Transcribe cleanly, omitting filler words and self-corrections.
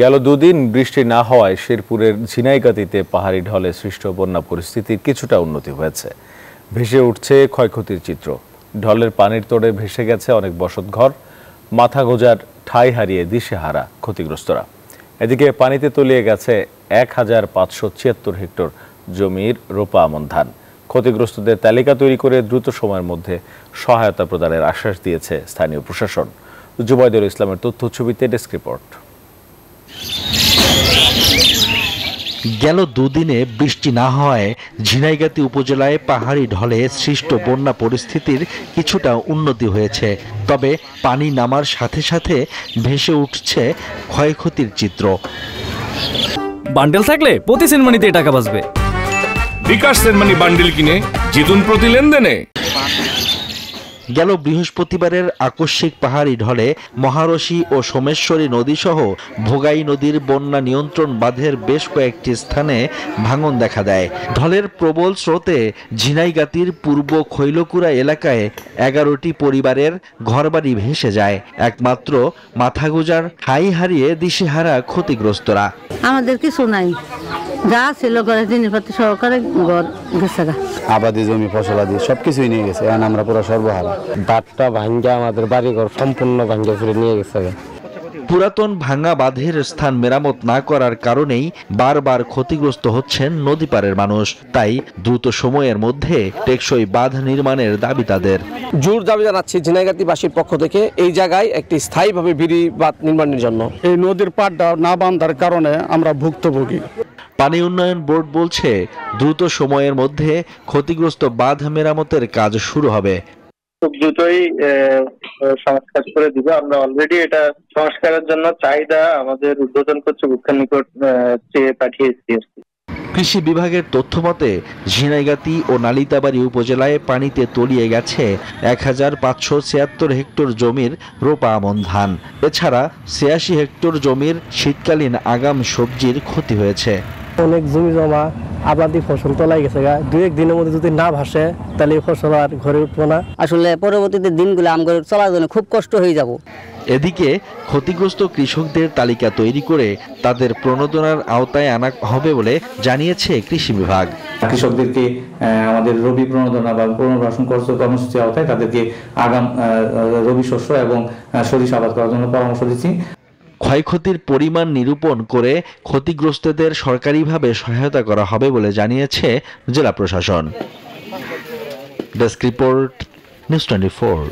গেল দুদিন বৃষ্টি না হওয়ায় শেরপুরের ঝিনাইগাতিতে পাহাড়ি ঢলে সৃষ্ট বন্যা পরিস্থিতির কিছুটা উন্নতি হয়েছে। ভেসে উঠছে ক্ষয়ক্ষতির চিত্র। ঢলের পানির তোড়ে ভেসে গেছে অনেক বসতঘর, মাথা গোজার ঠাঁই হারিয়ে দিশেহারা ক্ষতিগ্রস্তরা। এদিকে পানিতে তলিয়ে গেছে ১,৫৭৬ হেক্টর জমির রোপা আমন ধান। ক্ষতিগ্রস্তদের তালিকা তৈরি করে দ্রুত সময়ের মধ্যে সহায়তা প্রদানের আশ্বাস দিয়েছে স্থানীয় প্রশাসন। জুবাইদুল ইসলামের তথ্য ছবিতে ডেস্ক রিপোর্ট। গেল দুদিনে বৃষ্টি না হওয়ায় ঝিনাইগাতি উপজেলায় পাহাড়ি ঢলে সৃষ্ট বন্যা পরিস্থিতির কিছুটা উন্নতি হয়েছে। তবে পানি নামার সাথে সাথে ভেসে উঠছে ক্ষয়ক্ষতির চিত্র। বান্ডেল থাকলে প্রতি সেনমানিতে টাকা বাঁচবে। বিকাশ সেনমানি বান্ডেল কিনে জিতুন প্রতি লেনদেনে। গেল বৃহস্পতিবারের আকস্মিক পাহাড়ি ঢলে মহারশী ও সোমেশ্বরী নদী সহ ভোগাই নদীর বন্যা নিয়ন্ত্রণ বাঁধের বেশ কয়েকটি স্থানে ভাঙন দেখা দেয়। ঢলের প্রবল স্রোতে ঝিনাইগাতির পূর্ব খৈলকুড়া এলাকায় ১১টি পরিবারের ঘরবাড়ি ভেসে যায়। একমাত্র মাথা গোজার ঠাঁই হারিয়ে দিশেহারা ক্ষতিগ্রস্তরা। আমাদের কিছু নাই, যা ছিল ঘরে জিনিসপত্র সহকারে ঘর গেছে, আবাদি জমি ফসলাদি সবকিছুই নিয়ে গেছে। এখন আমরা পুরো সর্বহারা। বাঁধটা ভাঙ্গা আমাদের বাড়িঘর সম্পূর্ণ ভাঙ্গা ফিরে নিয়ে গেছে। পুরাতন ভাঙা বাঁধের স্থান মেরামত না করার কারণেই বারবার ক্ষতিগ্রস্ত হচ্ছেন নদী পাড়ের মানুষ। তাই দ্রুত সময়ের মধ্যে টেকসই বাঁধ নির্মাণের দাবি তাদের। জোর দাবি জানাচ্ছি ঝিনাইগাতিবাসীর পক্ষ থেকে এই জায়গায় একটি স্থায়ীভাবে বিড়ি বাঁধ নির্মাণের জন্য। এই নদীর পাড়টা না বাঁধার কারণে আমরা ভুক্তভোগী। পানি উন্নয়ন বোর্ড বলছে দ্রুত সময়ের মধ্যে ক্ষতিগ্রস্ত বাঁধ মেরামতের কাজ শুরু হবে। খুব দ্রুতই সংস্কার করে দিব। আমরা অলরেডি এটা সংস্কারের জন্য চাহিদা আমাদের ঊর্ধ্বতন কর্তৃপক্ষের নিকট চেয়ে পাঠিয়েছি। কৃষি বিভাগের তথ্য মতে ঝিনাইগাতি ও নালিতাবাড়ী উপজেলায় পানিতে তলিয়ে গেছে ১,৫৭৬ হেক্টর জমির রোপা আমন ধান। এছাড়া ৮৬ হেক্টর জমির শীতকালীন আগাম সবজির ক্ষতি হয়েছে। অনেক জমি জমা আবাদি ফসল তলাই গেছে। দুই এক দিনের মধ্যে যদি না ভাসে তাহলে ফসল আর ঘরে উঠবো না। আসলে পরবর্তীতে দিনগুলো আমাদের চলার জন্য খুব কষ্ট হয়ে যাব। এদিকে ক্ষতিগ্রস্ত কৃষকদের তালিকা তৈরি করে তাদের প্রণোদনার আওতায় আনা হবে বলে জানিয়েছে কৃষি বিভাগ। কৃষকদেরকে আমাদের রবি প্রণোদনা বা পুনর্বাসন কর্মসূচির আওতায় তাদেরকে আগাম রবি শস্য এবং সরিষা আবাদ করার জন্য পরামর্শ দিচ্ছি। ক্ষয়ক্ষতির পরিমাণ নিরূপণ করে ক্ষতিগ্রস্তদের সরকারিভাবে সহায়তা করা হবে বলে জানিয়েছে জেলা প্রশাসন। Desk report, news 24।